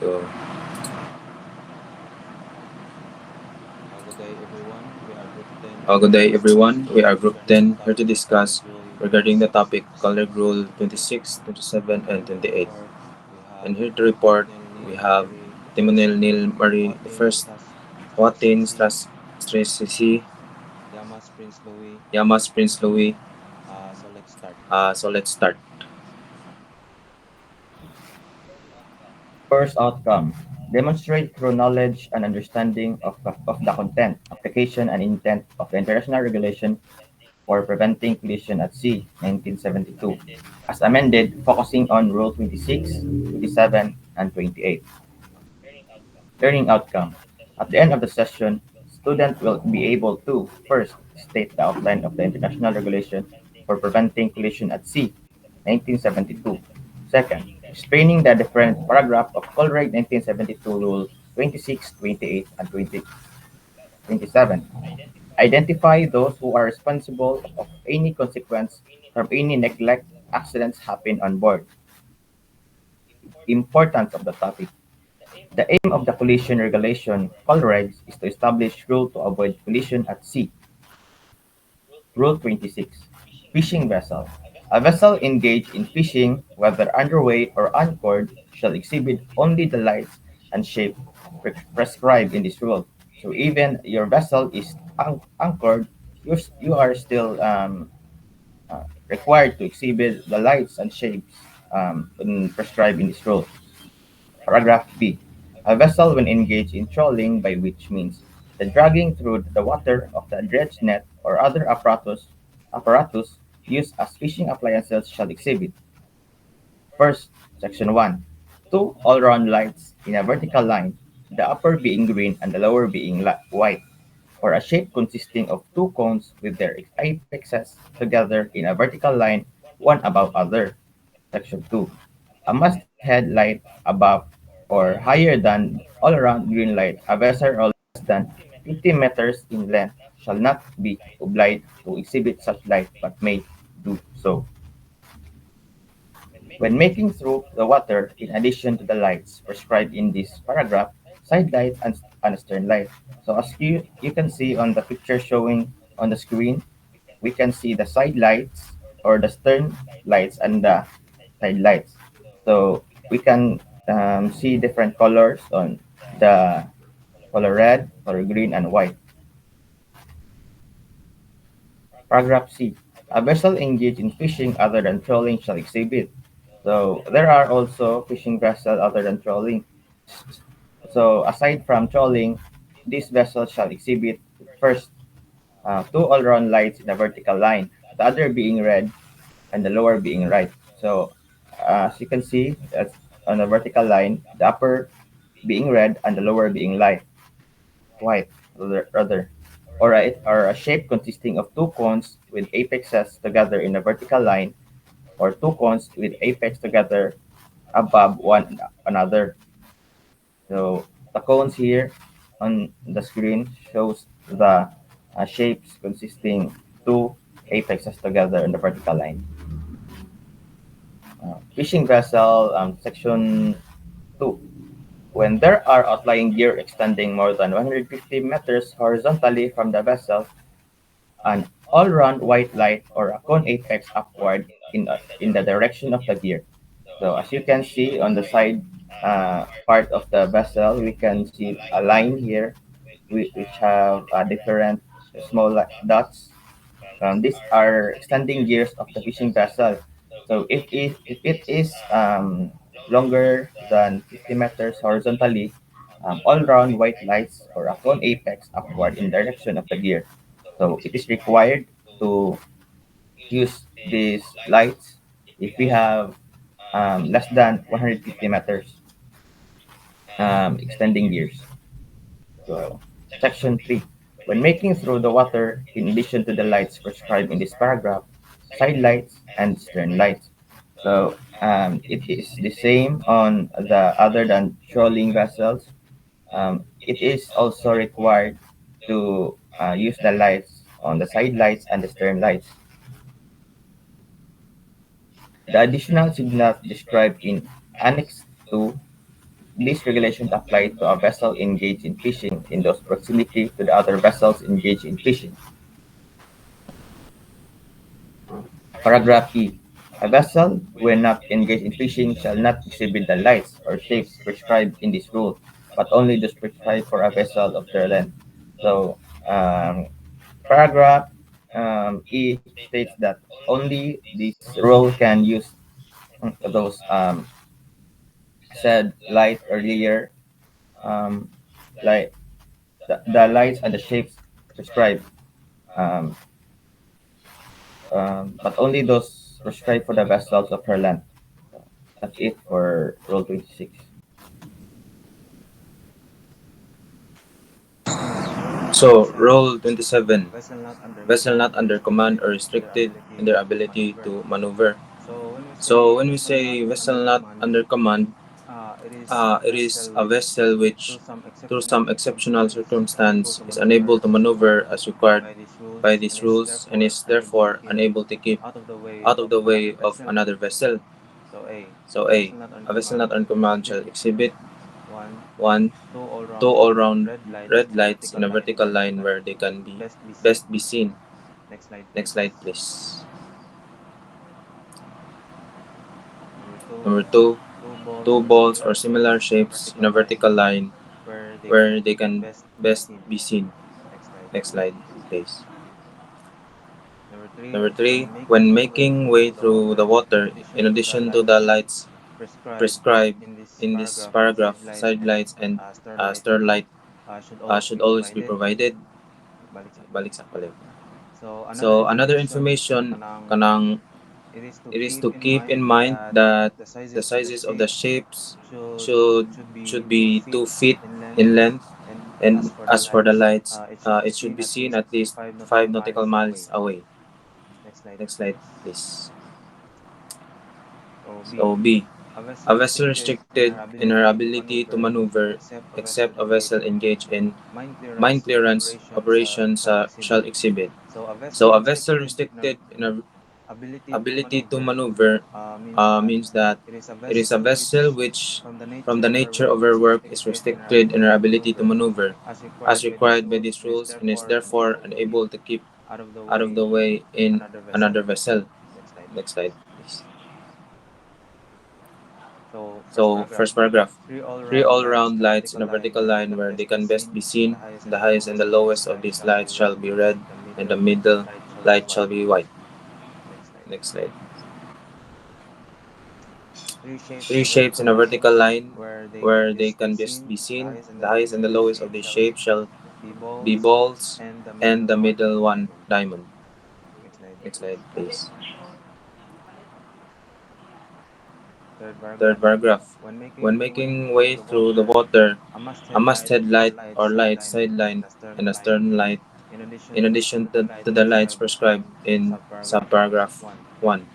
go. Good day, everyone. We are Group 10 here to discuss regarding the topic Color Rule 26, 27, and 28. And here to report, we have TIMONEL Neil Marie the First, WATIN Stress YAMAS Prince Louis. So let's start. First outcome: demonstrate through knowledge and understanding of the content, application, and intent of the International Regulation for Preventing Collision at Sea, 1972, as amended, focusing on Rule 26, 27, and 28. Learning outcome: at the end of the session, students will be able to first state the outline of the International Regulation for Preventing Collision at Sea, 1972. Second, explaining the different paragraph of Colreg 1972 Rule 26, 28, and 27. Identify those who are responsible of any consequence from any neglect accidents happen on board. Importance of the topic. The aim of the collision regulation, Colregs, is to establish rules to avoid collision at sea. Rule 26. Fishing vessel. A vessel engaged in fishing, whether underway or anchored, shall exhibit only the lights and shape prescribed in this rule. So even your vessel is anchored, you are still required to exhibit the lights and shapes prescribed in this rule. Paragraph B. A vessel when engaged in trawling, by which means the dragging through the water of the dredge net or other apparatus used as fishing appliances shall exhibit. First, Section 1. Two all-round lights in a vertical line, the upper being green and the lower being white, or a shape consisting of two cones with their apexes together in a vertical line, one above other. Section 2. A masthead light above or higher than all-around green light, a vessel or less than 50 meters in length shall not be obliged to exhibit such light but may do so. When making through the water, in addition to the lights prescribed in this paragraph, side light and stern light. So as you can see on the picture showing on the screen, we can see the side lights or the stern lights and the side lights. So we can see different colors on the color red, color green, and white. Paragraph C. A vessel engaged in fishing other than trawling shall exhibit. So there are also fishing vessels other than trawling. So aside from trawling, this vessel shall exhibit first two all-round lights in a vertical line, the other being red and the lower being right. So as you can see, that's on a vertical line, the upper being red and the lower being white, rather, or a shape consisting of two cones with apexes together in a vertical line, or two cones with apex together above one another. So the cones here on the screen shows the shapes consisting two apexes together in the vertical line. Fishing vessel, section 2. When there are outlying gear extending more than 150 meters horizontally from the vessel, an all-round white light or a cone apex upward in the direction of the gear. So as you can see on the side part of the vessel, we can see a line here which have different small dots. These are extending gears of the fishing vessel. So if it is longer than 50 meters horizontally, all-round white lights or a cone apex upward in direction of the gear. So it is required to use these lights if we have less than 150 meters extending gears. So, Section 3. When making through the water, in addition to the lights prescribed in this paragraph, side lights and stern lights. So it is the same on the other than trolling vessels. It is also required to use the lights on the side lights and the stern lights. The additional signals described in Annex 2 These regulations apply to a vessel engaged in fishing in those proximity to the other vessels engaged in fishing. Paragraph E. A vessel, when not engaged in fishing, shall not exhibit the lights or shapes prescribed in this rule, but only those prescribed for a vessel of their length. So, paragraph E states that only this rule can use those said light earlier, um, like the lights and the shapes prescribed, um, but only those prescribed for the vessels of her length. So that's it for Rule 26. So, Rule 27. Vessel not under command or restricted in their ability to maneuver. So, when we say vessel not under command, it is a vessel which, through some exceptional circumstance, is unable to maneuver as required by these rules and is therefore unable to keep out of the way of another vessel. So, a vessel not under command shall exhibit 1. Two all-round red lights in a vertical line where they can be best be seen. Next slide, please. Number 2. Two balls or similar shapes in a vertical line where they can best be seen. Next slide, please. Number 3. When making way through the water, in addition to the lights prescribed in this paragraph, side lights and stern light should always be provided. Balik sa pala. So another information kanang it is to keep in mind that the sizes of the shapes should should be 2 feet in length, and as for the lights, it should be seen at least 5 nautical miles away. Next slide, please. So B. A vessel restricted in her ability to maneuver except a vessel engaged in mine clearance operations shall exhibit. So a vessel restricted in her ability to maneuver means that it is a vessel which, from the nature of her work, is restricted in her ability to maneuver as required by these rules and is therefore unable to keep out of the way in another vessel. Next slide, please. So, first paragraph. Three all-round lights in a vertical line where they can best be seen. The highest and the lowest of these lights shall be red, and the middle light shall be white. Next slide. Three shapes in a vertical line where they can best be seen. The highest and the lowest of these shapes shall be balls, and the middle one diamond. Next slide, please. Third paragraph. When making way through the water, a masthead light or light sideline and a stern light, in addition to the lights prescribed in subparagraph 1.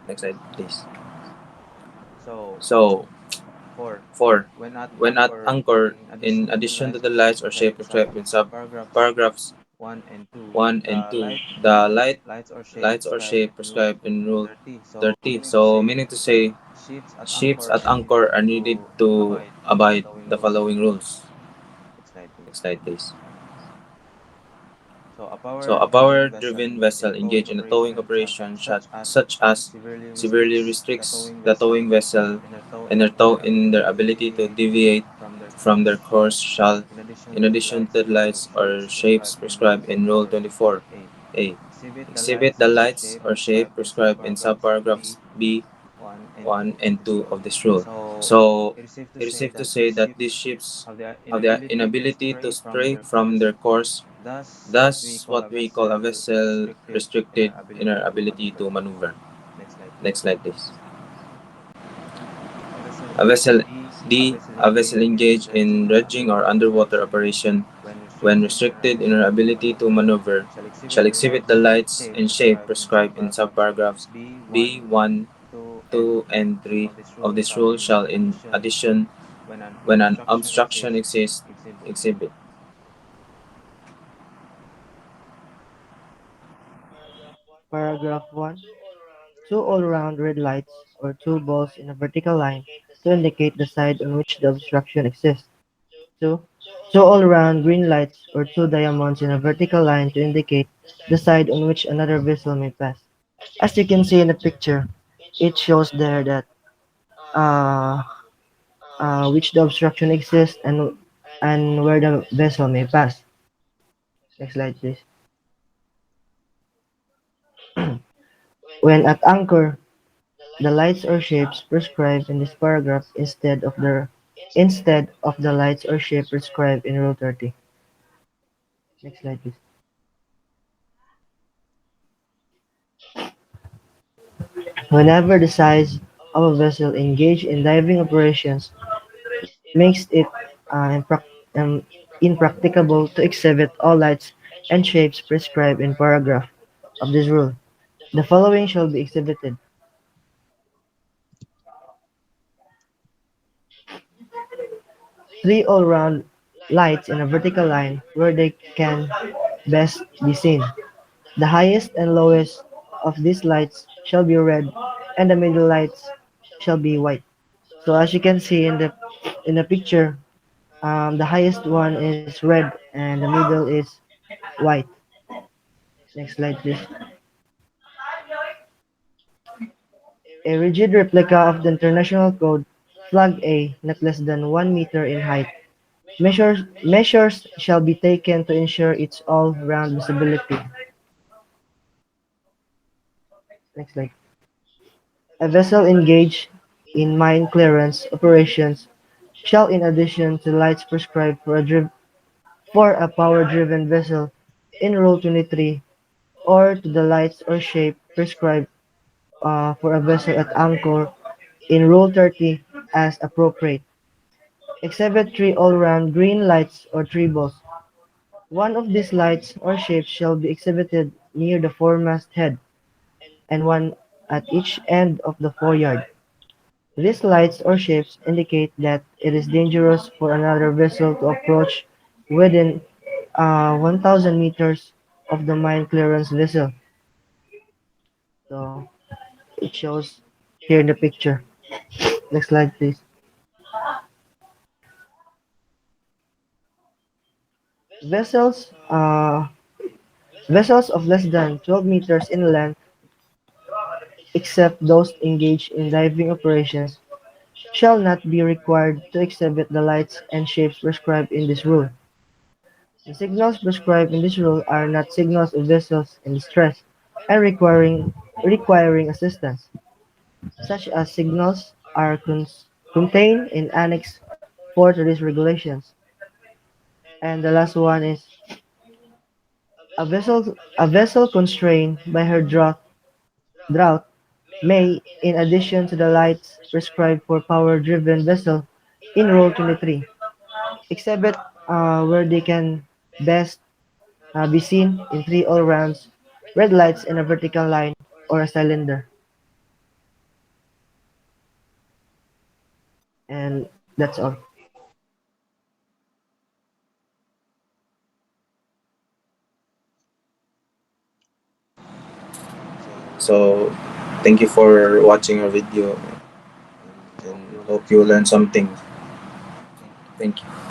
Next slide, please. So, 4. When at anchor, in addition to the lights or shape prescribed in subparagraphs 1 and 2, the lights or shape prescribed in Rule 30. So, meaning to say, ships at anchor are needed to abide the following rules. Next slide, please. So, a power-driven vessel engaged in a towing operation such as severely restricts the towing vessel and in their ability to deviate from their course shall, in addition to the lights or shapes prescribed in Rule 24A, exhibit the lights or shape prescribed in subparagraphs B 1 and 2 of this rule. So, it is safe to say that these ships have the inability to stray from their course. Thus, what we call a vessel restricted in her ability to maneuver. Next slide, please. A vessel D. A vessel engaged in dredging or underwater operation when restricted in her ability to maneuver shall exhibit the lights and shape prescribed in subparagraphs B 1, 2, and 3 of this rule shall, in addition, when an obstruction exists, exhibit. Paragraph 1. Two all-round red lights or two balls in a vertical line to indicate the side on which the obstruction exists. 2. Two all-round green lights or two diamonds in a vertical line to indicate the side on which another vessel may pass. As you can see in the picture, it shows there that uh, which the obstruction exists and where the vessel may pass. Next slide, please. When at anchor, the lights or shapes prescribed in this paragraph instead of the lights or shape prescribed in Rule 30. Next slide, please. Whenever the size of a vessel engaged in diving operations makes it um, impracticable to exhibit all lights and shapes prescribed in paragraph of this rule, the following shall be exhibited: three all-round lights in a vertical line where they can best be seen. The highest and lowest of these lights shall be red, and the middle lights shall be white. So as you can see in the picture, the highest one is red and the middle is white. Next slide, please. A rigid replica of the International Code, Flag A, not less than 1 meter in height. Measures shall be taken to ensure its all-round visibility. Next slide. A vessel engaged in mine clearance operations shall, in addition to lights prescribed for a power-driven vessel in Rule 23, or to the lights or shape prescribed for a vessel at anchor in Rule 30 as appropriate, exhibit three all-round green lights or tribbles. One of these lights or shapes shall be exhibited near the foremast head, and one at each end of the foreyard. These lights or shapes indicate that it is dangerous for another vessel to approach within 1,000 meters of the mine clearance vessel. So it shows here in the picture. Next slide, please. Vessels, uh, vessels of less than 12 meters in length, except those engaged in diving operations, shall not be required to exhibit the lights and shapes prescribed in this rule. The signals prescribed in this rule are not signals of vessels in distress and requiring assistance. Such as signals are contained in Annex 4 to these regulations. And the last one is a vessel constrained by her draught may, in addition to the lights prescribed for power-driven vessel in Rule 23, exhibit where they can best be seen in three all-rounds, red lights in a vertical line or a cylinder. And that's all. So thank you for watching our video and hope you learn something. Thank you.